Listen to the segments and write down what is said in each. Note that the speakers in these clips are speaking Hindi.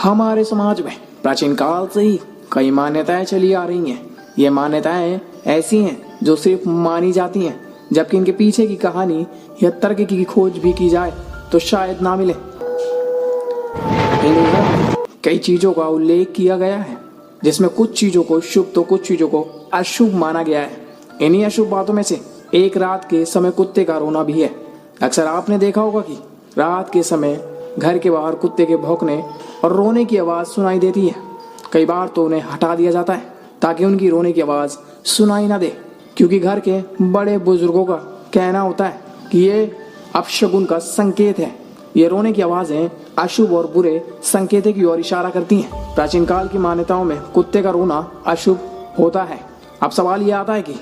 हमारे समाज में प्राचीन काल से ही कई मान्यताएं चली आ रही हैं। ये मान्यताएं ऐसी हैं जो सिर्फ मानी जाती हैं, जबकि इनके पीछे की कहानी या तर्क की खोज भी की जाए तो शायद ना मिले। इनमें कई चीजों का उल्लेख किया गया है, जिसमें कुछ चीजों को शुभ तो कुछ चीजों को अशुभ माना गया है। इन्हीं अशुभ बातों में से एक रात के समय कुत्ते का रोना भी है। अक्सर आपने देखा होगा कि रात के समय घर के बाहर कुत्ते के भौंकने और रोने की आवाज सुनाई देती है। कई बार तो उन्हें हटा दिया जाता है ताकि उनकी रोने की आवाज सुनाई ना दे, क्योंकि घर के बड़े बुजुर्गों का कहना होता है कि ये अपशगुन का संकेत है। ये रोने की आवाजें अशुभ और बुरे संकेतों की ओर इशारा करती हैं। प्राचीन काल की मान्यताओं में कुत्ते का रोना अशुभ होता है। अब सवाल ये आता है कि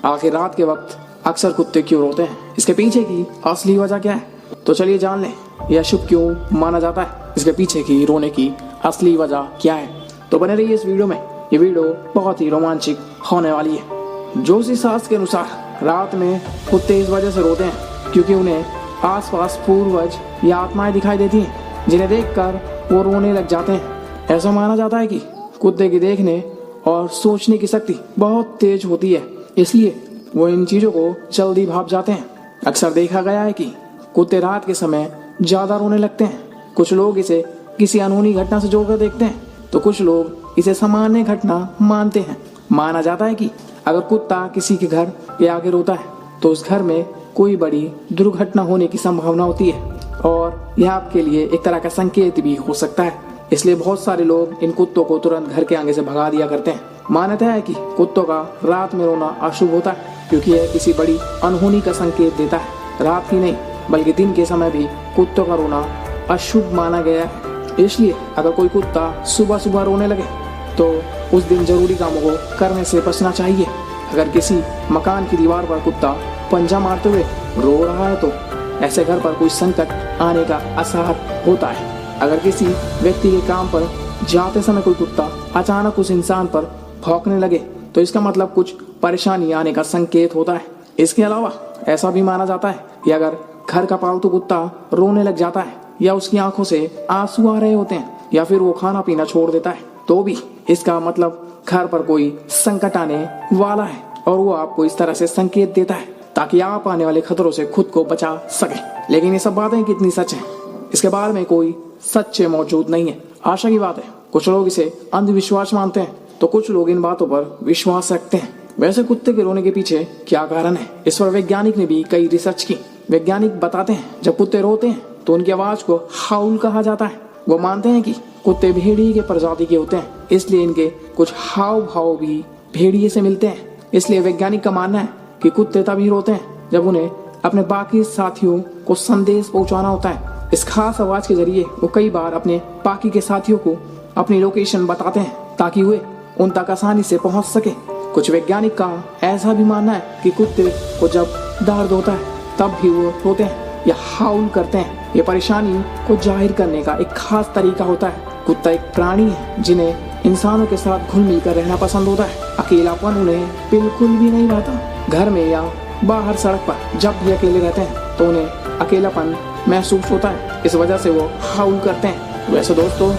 आखिर रात के वक्त अक्सर कुत्ते क्यों रोते हैं? इसके पीछे की असली वजह क्या है? तो चलिए जान लें यह अशुभ क्यों माना जाता है, इसके पीछे की रोने की असली वजह क्या है। तो बने रहिए इस वीडियो में। ये वीडियो बहुत ही रोमांचक होने वाली है। ज्योतिषी शास्त्र के अनुसार रात में कुत्ते इस वजह से रोते हैं क्योंकि उन्हें आसपास पूर्वज या आत्माएं दिखाई देती हैं, जिन्हें देखकर वो रोने लग जाते हैं। ऐसा माना जाता है कि कुत्ते की देखने और सोचने की शक्ति बहुत तेज होती है, इसलिए वो इन चीजों को जल्दी भाप जाते हैं। अक्सर देखा गया है कि कुत्ते रात के समय ज्यादा रोने लगते हैं। कुछ लोग इसे किसी अनहोनी घटना से जोड़कर देखते हैं, तो कुछ लोग इसे सामान्य घटना मानते हैं। माना जाता है कि अगर कुत्ता किसी के घर के आगे रोता है तो उस घर में कोई बड़ी दुर्घटना होने की संभावना होती है, और यह आपके लिए एक तरह का संकेत भी हो सकता है। इसलिए बहुत सारे लोग इन कुत्तों को तुरंत घर के आगे से भगा दिया करते हैं। मान्यता है कि कुत्तों का रात में रोना अशुभ होता है क्योंकि यह किसी बड़ी अनहोनी का संकेत देता है। रात ही नहीं बल्कि दिन के समय भी कुत्तों का रोना अशुभ माना गया है। इसलिए अगर कोई कुत्ता सुबह सुबह रोने लगे तो उस दिन जरूरी कामों को करने से बचना चाहिए। अगर किसी मकान की दीवार पर कुत्ता पंजा मारते हुए रो रहा है तो ऐसे घर पर कोई संकट आने का आसार होता है। अगर किसी व्यक्ति के काम पर जाते समय कोई कुत्ता अचानक उस इंसान पर भौंकने लगे तो इसका मतलब कुछ परेशानी आने का संकेत होता है। इसके अलावा ऐसा भी माना जाता है कि अगर घर का पालतू कुत्ता रोने लग जाता है या उसकी आंखों से आंसू आ रहे होते हैं या फिर वो खाना पीना छोड़ देता है तो भी इसका मतलब घर पर कोई संकट आने वाला है, और वो आपको इस तरह से संकेत देता है ताकि आप आने वाले खतरों से खुद को बचा सके। लेकिन ये सब बातें कितनी सच हैं, इसके बारे में कोई सच्चे मौजूद नहीं है। आशा की बात है कुछ लोग इसे अंधविश्वास मानते हैं तो कुछ लोग इन बातों पर विश्वास रखते हैं। वैसे कुत्ते के रोने के पीछे क्या कारण है, इस पर वैज्ञानिक ने भी कई रिसर्च की। वैज्ञानिक बताते हैं जब कुत्ते रोते हैं तो उनकी आवाज को हाउल कहा जाता है। वो मानते हैं कि कुत्ते भेड़िए के प्रजाति के होते हैं, इसलिए इनके कुछ हाव भाव भी भेड़िए से मिलते हैं। इसलिए वैज्ञानिक का मानना है कि कुत्ते तभी रोते हैं जब उन्हें अपने बाकी साथियों को संदेश पहुंचाना होता है। इस खास आवाज के जरिए वो कई बार अपने बाकी के साथियों को अपनी लोकेशन बताते हैं ताकि वे उन तक आसानी से पहुंच सके। कुछ वैज्ञानिक का ऐसा भी मानना है कि कुत्ते को जब दर्द होता है तब भी वो रोते हैं या हाउल करते हैं। ये परेशानी को जाहिर करने का एक खास तरीका होता है। कुत्ता एक प्राणी है जिन्हें इंसानों के साथ घुल मिलकर रहना पसंद होता है। अकेलापन उन्हें बिल्कुल भी नहीं भाता। घर में या बाहर सड़क पर जब भी अकेले रहते हैं तो उन्हें अकेलापन महसूस होता है, इस वजह से वो हाउल करते हैं। वैसे दोस्तों,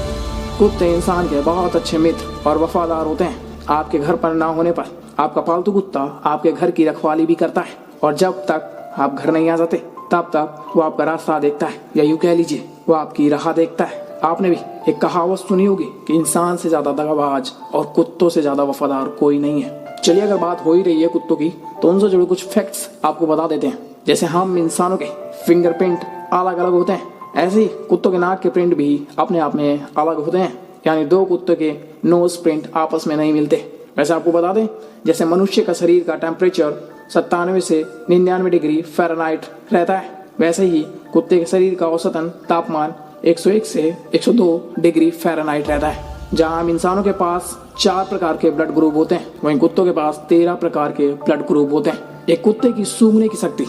कुत्ते इंसान के बहुत अच्छे मित्र और वफादार होते हैं। आपके घर पर ना होने पर आपका पालतू कुत्ता आपके घर की रखवाली भी करता है, और जब तक आप घर नहीं आ जाते तब तक वो आपका रास्ता देखता है, या यूं कह लीजिए वो आपकी राह देखता है। आपने भी एक कहावत सुनी होगी कि इंसान से ज्यादा दगाबाज और कुत्तों से ज्यादा वफादार कोई नहीं है। चलिए, अगर बात हो ही रही है कुत्तों की तो उनसे जुड़े कुछ फैक्ट्स आपको बता देते हैं। जैसे हम इंसानों के फिंगरप्रिंट अलग अलग होते हैं, ऐसे ही कुत्तों के नाक के प्रिंट भी अपने आप में अलग होते हैं, यानी दो कुत्तों के नोज प्रिंट आपस में नहीं मिलते। वैसे आपको बता दें, जैसे मनुष्य का शरीर का टेम्परेचर 97 से 99 डिग्री फ़ारेनहाइट रहता है, वैसे ही कुत्ते के शरीर का औसतन तापमान 101 से 102 डिग्री फ़ारेनहाइट रहता है। जहां हम इंसानों के पास 4 प्रकार के ब्लड ग्रुप होते हैं, वहीं कुत्तों के पास 13 प्रकार के ब्लड ग्रुप होते हैं। एक कुत्ते की सूंघने की शक्ति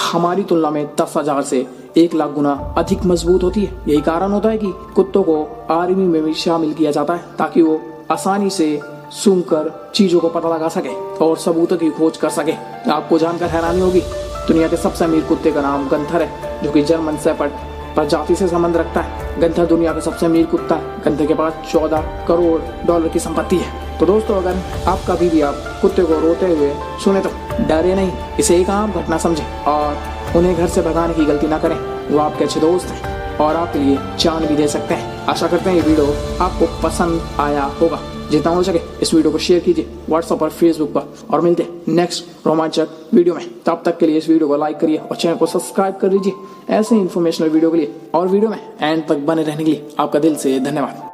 हमारी तुलना में 10,000 से 1,00,000 गुना अधिक मजबूत होती है। यही कारण होता है कि कुत्तों को आर्मी में भी शामिल किया जाता है ताकि वो आसानी से सूंघकर चीजों को पता लगा सके और सबूतों की खोज कर सके। आपको जानकर हैरानी होगी, दुनिया के सबसे अमीर कुत्ते का नाम गंथर है, जो कि जर्मन शेफर्ड प्रजाति से संबंध रखता है। गंथा दुनिया का सबसे अमीर कुत्ता है। गंथे के पास 14 करोड़ डॉलर की संपत्ति है। तो दोस्तों, अगर आप कभी भी आप कुत्ते को रोते हुए सुने तो डरे नहीं, इसे एक आम घटना समझें और उन्हें घर से भगाने की गलती ना करें। वो आपके अच्छे दोस्त हैं और आपके लिए जान भी दे सकते हैं। आशा करते हैं ये वीडियो आपको पसंद आया होगा। जितना हो सके इस वीडियो को शेयर कीजिए व्हाट्सएप पर, फेसबुक पर, और मिलते हैं नेक्स्ट रोमांचक वीडियो में। तब तक के लिए इस वीडियो को लाइक करिए और चैनल को सब्सक्राइब कर लीजिए ऐसे इन्फॉर्मेशनल वीडियो के लिए। और वीडियो में एंड तक बने रहने के लिए आपका दिल से धन्यवाद।